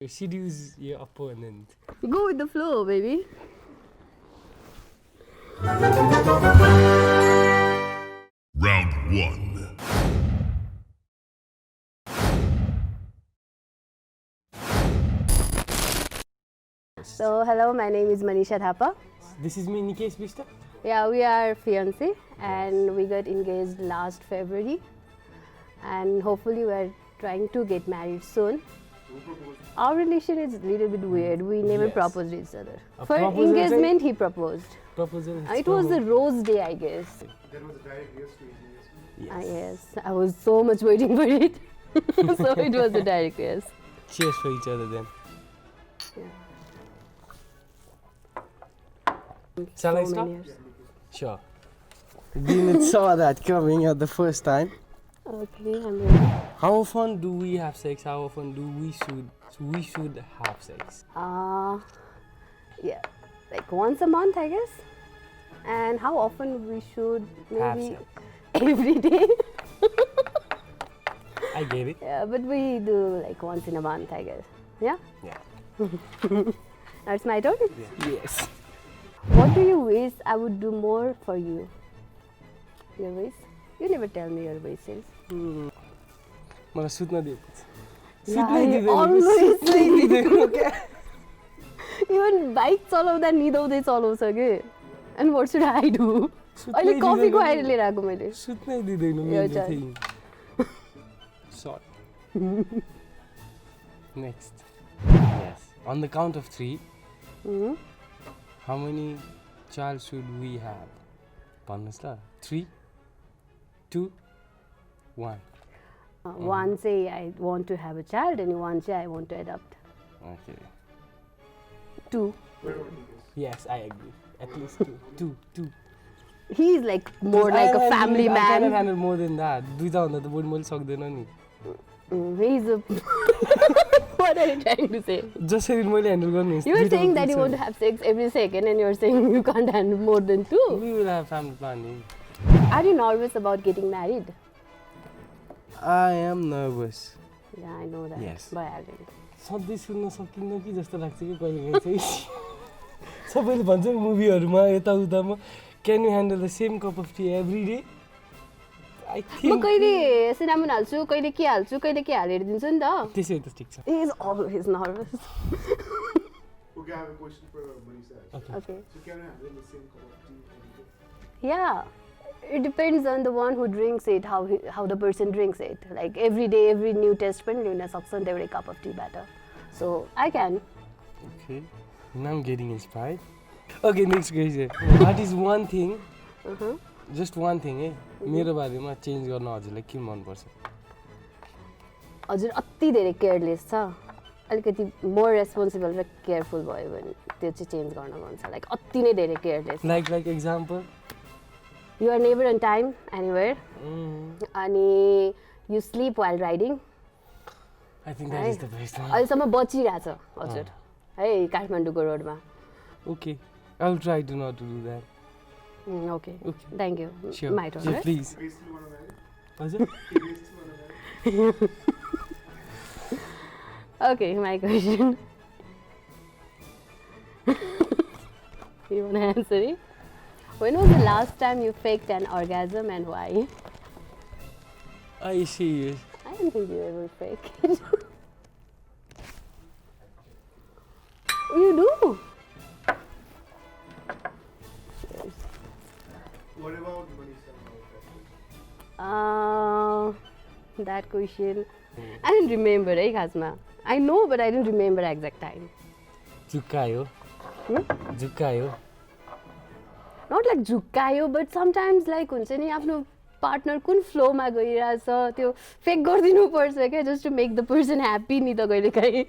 Seduce your opponent. Go with the flow, baby. Round 1. So, hello, my name is Manisha Thapa. This is me, Nikesh Bista. Yeah, we are fiancé and we got engaged last February. And hopefully, we are trying to get married soon. Our relation is a little bit weird. We never Yes. proposed each other. A For proposal engagement, he proposed. Proposal. It was the rose day, I guess. There was a direct yes to engagement. Yes. Yes, I was so much waiting for it. So it was a direct yes. Cheers for each other then. Shall I So start? many years. Sure. Didn't saw that coming at the first time. Okay, I'm ready. How often do we have sex? How often do we should have sex? Yeah, like once a month, I guess. And how often we should Have maybe sex. every day. I get it. Yeah, but we do like once in a month, I guess. Yeah. Yeah. Now it's my turn. Yes. What do you wish I would do more for you? Your wish? You never tell me your wishes. मलाई सुत्न दिएको छ। Yeah, सुत्नै I दिँदैन, always सुत्नै दिँदैन क्या। Even bike चलाउँदा निदाउँदै चलाउँछ के. And what should I do? सुत्नै अहिले कफी दिँदैन। खुवाएर लिएर आएको मैले. सुत्नै दिँदैन Your मेरो turn. thing. Sorry. Next. Yes. On the count of 3, Hmm? how many child should we have? भन्नुहोस् ल. 3, 2, 1. One say I want to have a child and one say I want to adopt. Okay. 2. Where about you guys? Yes, I agree. At least 2. 2. He is like more like a family I cannot man. handle more than that. दुईटा भन्दा त बढी मैले सक्दैन नि. He's a. What are you trying to say? जसरी मैले handle गर्ने You were saying that you want to have sex every second and you're saying you can't handle more than 2. We will have family planning. Are you nervous about getting married? I am nervous. Yeah, I know that. Yes. भइहाल्यो. सधैँ सुन्न सकिन्न कि जस्तो लाग्छ कि कहिले काहीँ चाहिँ सबैले भन्छ नि मुभीहरूमा यताउतामा can you handle the same cup of tea every day I'm think कहिले सिनामुन हाल्छु कहिले के हाल्छु कहिले के हालेर दिन्छु नि त. त्यसै त ठिक छ. He is always nervous. Okay, I have a question for Manisha. Okay. So can I handle the same cup of tea every day? Yeah. It depends on the one who drinks it, how the person drinks it. Like every day, every new test पनि ल्याउन सक्छ नि त एउटै cup of tea बाट. So I can. Okay. Now I'm getting inspired. Okay, next question. What is one thing, just one thing मेरो बारेमा change गर्न हजुरलाई के मनपर्छ? हजुर अति धेरै केयरलेस छ. अलिकति मोर रेस्पोन्सिबल र केयरफुल भयो भने त्यो चाहिँ चेन्ज गर्न मन छ. लाइक अति नै धेरै careless. Like example? You are never on time anywhere. अनि you sleep while riding. I think that is the best one. अहिलेसम्म बचिरहेछ हजुर है काठमाडौँको रोडमा. Okay, I'll try to not to do that. Okay. Okay. Thank you. Sure. My turn, Yeah, right? please. You still want to marry? हजुर? You still want to marry? Okay, my question. You want to answer it? When was the last time you faked an orgasm and why? Are you serious? I don't think you ever fake it. You do. What about Manisha? That question. I didn't remember, right, Khasma? I know, but I didn't remember exact time. झुक्कायो. झुक्कायो. Not like झुक्कायो, but sometimes like हुन्छ नि आफ्नो partner कुन फ्लोमा गइरहेछ त्यो fake गरिदिनु पर्छ क्या just to make the person happy नि त कहिले काहीँ.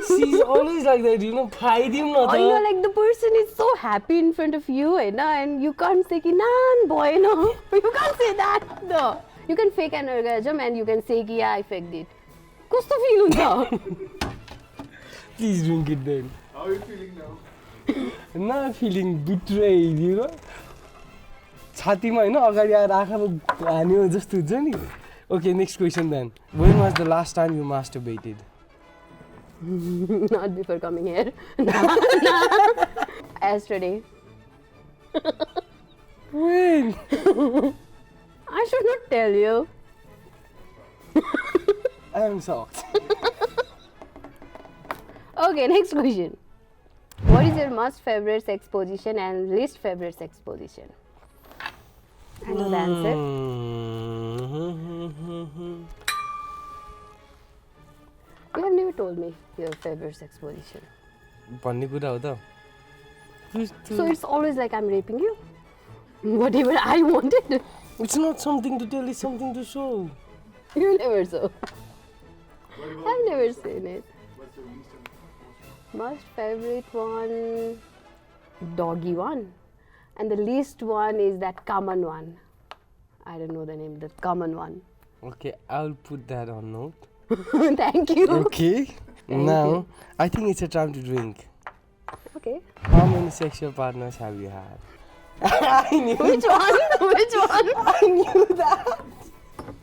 She's always like that, you know, खाइदिउँ न I know त. like the person is so happy in front of you होइन and you can't say कि नान भएन. You can't say that. No. You can fake an orgasm and you can say कि yeah I faked it. कस्तो feel हुन्छ? Please drink it then. How are you feeling now? Not feeling betrayed, you know? छातीमा होइन अगाडि आएर आँखामा हान्यो जस्तो हुन्छ नि. Okay, next question then. When was the last time you masturbated? Not before coming here. Yesterday. When? I should not tell you. I'm shocked. Okay, next question. What is your most favorite sex position and least favorite sex position? I know the answer. You have never told me your favorite sex position. भन्ने कुरा हो त. So it's always like I'm raping you? Whatever I wanted. It's not something to tell, it's something to show. You never saw. I've never seen it. What's your least and Most favorite one, doggy one. And the least one is that common one. I don't know the name, the common one. Okay, I'll put that on note. Thank you. Okay. Now, you. I think it's a time to drink. Okay. How many sexual partners have you had? I knew Which one? Which one? I knew that.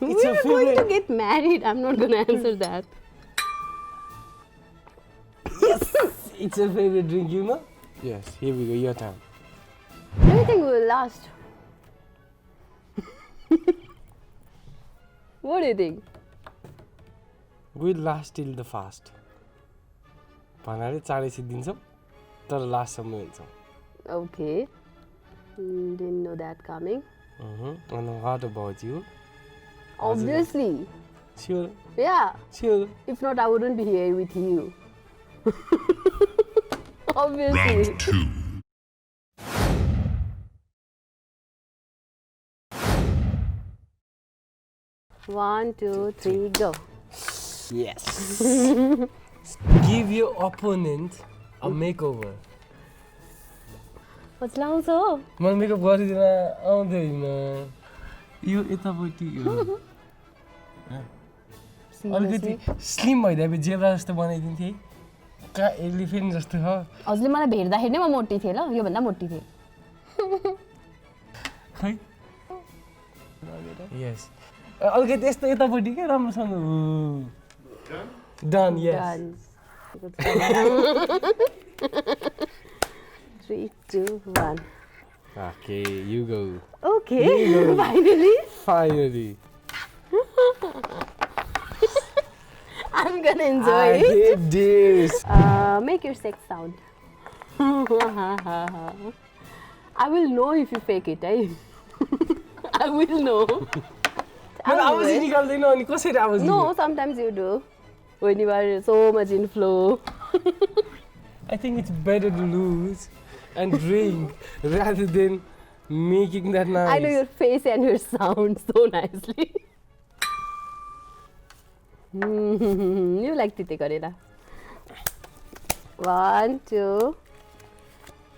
It's We your are going to favorite. get married. I'm not going to answer that. It's your favorite drink, you know? Yes, here we go, your time. Do you think we will last? What do you think? We'll last till the fast. भन्नाले चाँडै सिद्धिन्छौँ तर लास्टसम्म हिँड्छौँ. Okay. Didn't know that coming. And what about you? Obviously. Sure, Yeah. sure. If not, I wouldn't be here with you. Obviously. Round 2. One, two, three, go. Yes. Give your opponent a makeover. What's लाउँछ हो? मलाई makeup गरिदिन आउँदैन. यो यतापट्टि हो. अलिकति slim भइदिए zebra जस्तो बनाइदिन्थे. का एलिफेन्ट जस्तो हो. हजुरले मलाई भेट्दाखेरि नै म मोटी थिएँ ल, यो भन्दा मोटी थिएँ. खै. यस. अलिकति यस्तो यतापट्टि के राम्रोसँग. Done, yes. Done. 3, 2, 1. Okay, you go. Okay, finally. Finally. I'm gonna enjoy I it. hate this. Make your sex sound. I will know if you fake it, eh? I will know. मैले आवाज निकाल्दैन अनि कसरी आवाज दिनु? No, sometimes you do. When you are so much in flow. I think it's better to lose and drink rather than making that noise. I know your face and your sound so nicely. You like tite garela. 1, 2,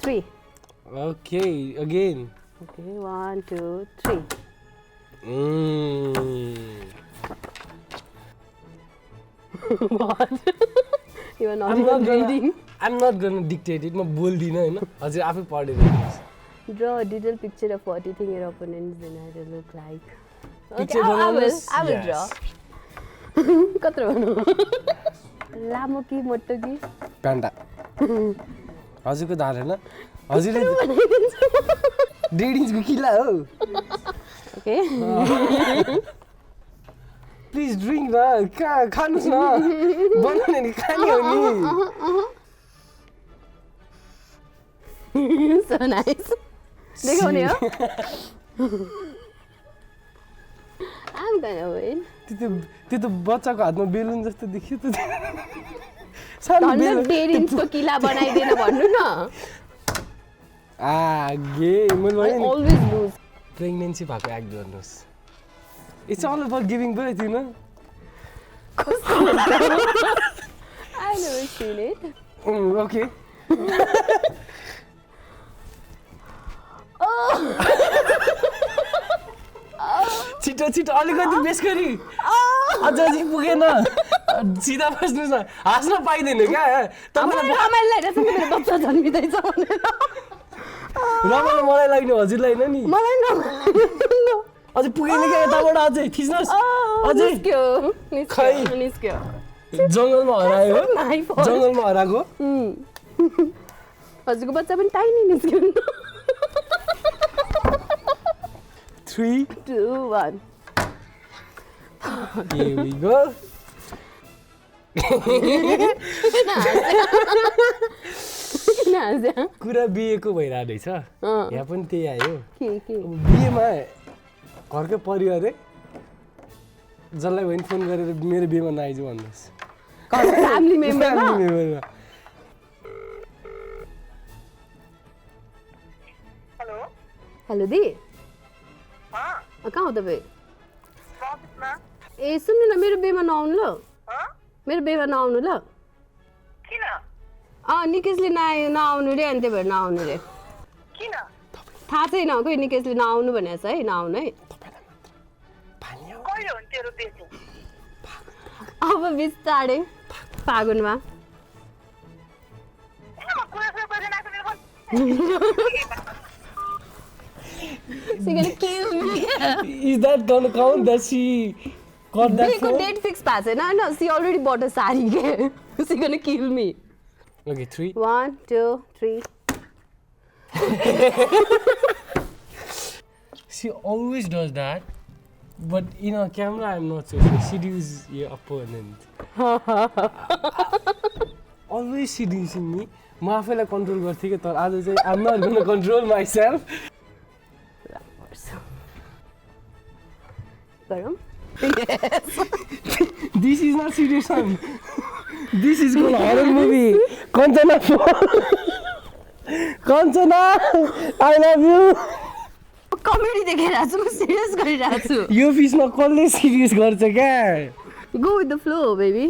3. Okay, again. Okay, 1, 2, 3. What? You are not even reading. I'm not gonna dictate it. म बोल्दिनँ हैन. हजुर आफै पढेर हेर्नुहोस्. Draw a detailed picture of what you think your opponent's dinner will look like. Picture I will बनाउनुहोस्. draw. Yes. कत्रो भन्नु? लामो कि मोटो कि? प्यान्टा. हजुरको धार हैन. हजुरले 1.5 इन्चको किला हो. Okay. प्लिज ड्रिङ्क न. खानुहोस् न. बनाउने नि खाने हो नि. So nice. देखाउने हो? I'm gonna win. त्यो त बच्चाको हातमा बेलुन जस्तो देखियो त. सानो झन् बेलुन. 1.5 इन्चको किला बनाइदिन भन्नु न. गे मैले I भने नि always lose. प्रेग्नेन्सी भएको एक्ट गर्नुहोस्. It's all about giving birth you know. I never seen it. Okay. छिटो छिटो अलिकति बेस गरी. अझ पुगेन. सिधा बस्नुहोस् न. हाँस्न पाइँदैन क्या. मलाई रमाइलो लागिरहेछ मेरो बच्चा जन्मिँदैछ भनेर. रमाइलो मलाई लाग्ने हजुरलाई होइन नि. मलाई रमाइलो. अझै पुगेन क्या यताबाट अझै थिच्नुहोस्. अझै निस्क्यो. खै. निस्क्यो. जङ्गलमा हरायो My fault. जङ्गलमा हराएको हजुरको बच्चा पनि टाइनी निस्क्यो 3 2 1 here we go किन हाँस्यो कुरा बिहेको भइरहेको रहेछ यहाँ पनि त्यही आयो के अब बिहेमा घरकै परिवार जसलाई भने फोन गरेर मेरो बिहेमा नआइज भन्नुहोस् फ्यामिली मेम्बरमा Family member मा। हेलो दी कहाँ हो तपाईँ ए सुन्नु न मेरो बिहेमा नआउनु ल मेरो बिहेमा नआउनु ल किन निकेशले नआउनु रे अनि त्यही भएर नआउनु रे किन थाहा छैन खोइ निकेशले नआउनु भनेको छ है नआउनु है कहिले हुन्छ तेरो बिहे चाहिँ? अब बिस्तारै फागुनमा किन म कुरा सुरु गरिरहेको मेरो phone? She's gonna kill me. Is that gonna count that she got that बिहेको phone? डेट फिक्स भएको छैन होइन she already but uh sorry के सी गonna kill me. Okay, 3 1 2 3 She always does that, but in a camera, I'm not so sure. Seduce your opponent. Always seducing me. म आफैलाई control गर्थेँ कि तर आज चाहिँ I'm not gonna control myself. गरौँ This is not serious one. This is called horror movie. Kanchana, Kanchana, I love you. Comedy देखाइरहेको छु म सिरियस गरिरहेको छु यो फिसमा कसले सिरियस गर्छ क्या go with the flow baby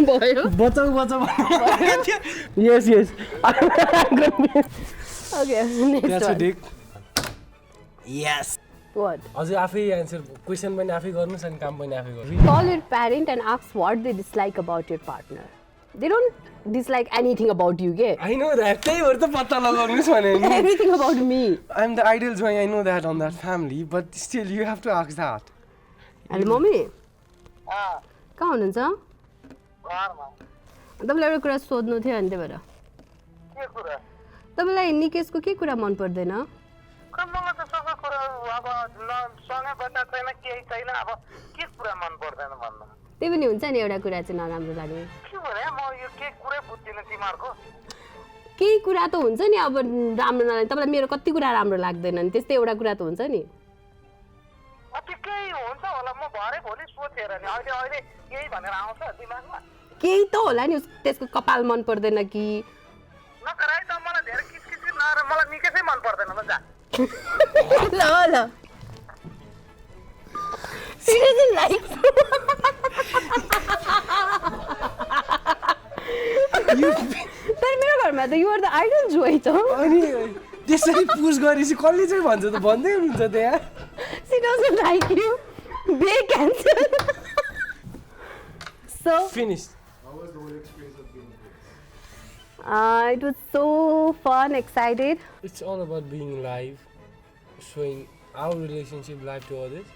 भयो बचाउ बचाउ यस यस ओके नेक्स्ट वान दिक यस व्हाट अझै आफै एन्सर क्वेसन पनि आफै गर्नुस् अनि काम पनि आफै गर्नु call your parent and ask what they dislike about your partner they don't dislike anything about you के I know that त्यही भएर त पत्ता लगाउनुस् भने नि everything about me I'm the ideal joy I know that on that family but still you have to ask that hello mummy अँ, कहाँ हुनुहुन्छ घरमा तपाईँलाई एउटा कुरा सोध्नु थियो अनि त्यही भएर के कुरा तपाईँलाई निकेशको के कुरा मन पर्दैन खै मलाई त सबै कुरा अब सँगै बच्चा छैन केही छैन अब के कुरा मन पर्दैन भन्नु त्यही पनि हुन्छ नि एउटा कुरा चाहिँ नराम्रो लाग्ने के भने म यो के कुरै बुझ्दिनँ तिमीहरूको केही कुरा त हुन्छ नि अब राम्रो नलाग्ने तपाईँलाई मेरो कति कुरा राम्रो लाग्दैन नि त्यस्तै एउटा कुरा त हुन्छ नि त्यो केही हुन्छ होला म भरे भोलि सोचेर नि अहिले अहिले यही भनेर आउँछ दिमागमा केही त होला नि त्यसको कपाल मन पर्दैन कि नगराइ त मलाई धेरै किचकिच नगर मलाई निकै मन पर्दैन ल जा ल ल Seriously, like तर मेरो घरमा त युआर द आइडल जोइ त अनि त्यसरी पुस गरेपछि कसले चाहिँ भन्छ त भन्दै हुनुहुन्छ त्यहाँ सी डजन्ट लाइक यु बे cancer so finish How was the whole experience of being here? it was so fun excited It's all about being live, showing our relationship live to others.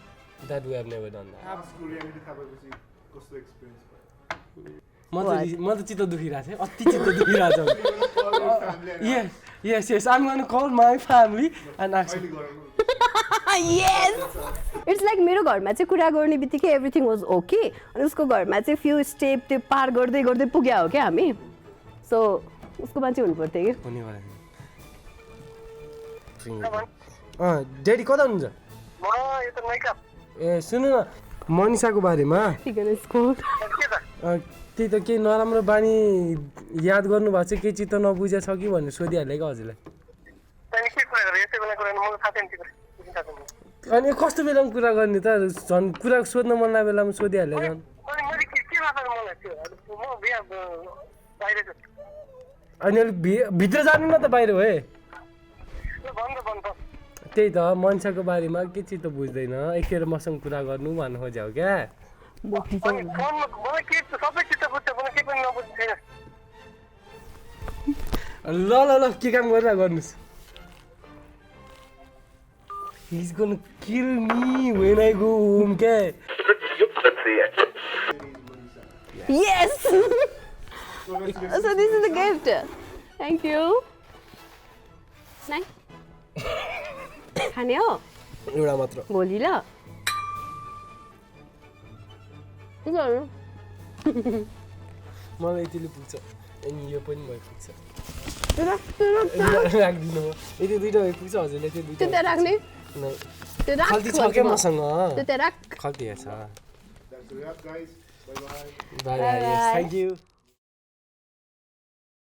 That we have never done that. After reality थापेपछि कस्तो experience भयो? म त चित्त दुखिरहेको थिएँ अति चित्त दुखिरहेको छ Call your family and yes I'm going to call my family and ask finally गराउनु। yes इट्स लाइक मेरो घरमा चाहिँ कुरा गर्ने बित्तिकै एभ्रिथिङ वाज ओके अनि उसको घरमा चाहिँ फ्यु स्टेप त्यो पार गर्दै गर्दै पुग्या हो क्या हामी सो उसको मान्छे हुनु पर्थ्यो कि हुने भयो ड्याडी कता हुनुहुन्छ म यो त मेकअप ए सुन्नु न मनिषाको बारेमा स्कोर के त त्यही त केही नराम्रो बानी याद गर्नुभएको छ केही चित्त नबुझेको छ कि भनेर सोधिहालेँ क्या हजुरलाई त्यहाँदेखि के कुरा गरेँ यस्तै बेला कुरा मलाई थाहा छैन त्यो कुरा अनि कस्तो बेलामा कुरा गर्ने त झन् कुरा सोध्न मन लाग्ने बेलामा सोधिहाल्यो झन् अनि मैले के लाग्छ मलाई त्यो म बिहा बाहिर छु अनि अलिक भित्र जानु न त बाहिर भए बन्द बन्द त्यही त मनिषाको बारेमा के चित्त बुझ्दैन एकखेर मसँग कुरा गर्नु भन्नु खोज्यो क्या अनि फोनमा मलाई के सबै चित्त बुझ्छ मलाई केही पनि नबुझ्ने छैन ल ल ल के काम गरेर गर्नुहोस् He's gonna kill me when I go home, okay? Yes! So this is the gift. Thank you. Nice. खाने हो एउटा मात्र भोलि ल के गर्नु मलाई यतिले पुग्छ अनि यो पनि भइ पुग्छ त्यो राख्दिनु म यति दुईटा भइ पुग्छ हजुरले त्यो दुईटा त्यहाँ राख्ने नै त्यो राख खल्ती छ के मसँग त्यो त्यहाँ राख खल्ती छ That's a wrap, guys. Bye bye. Bye bye thank you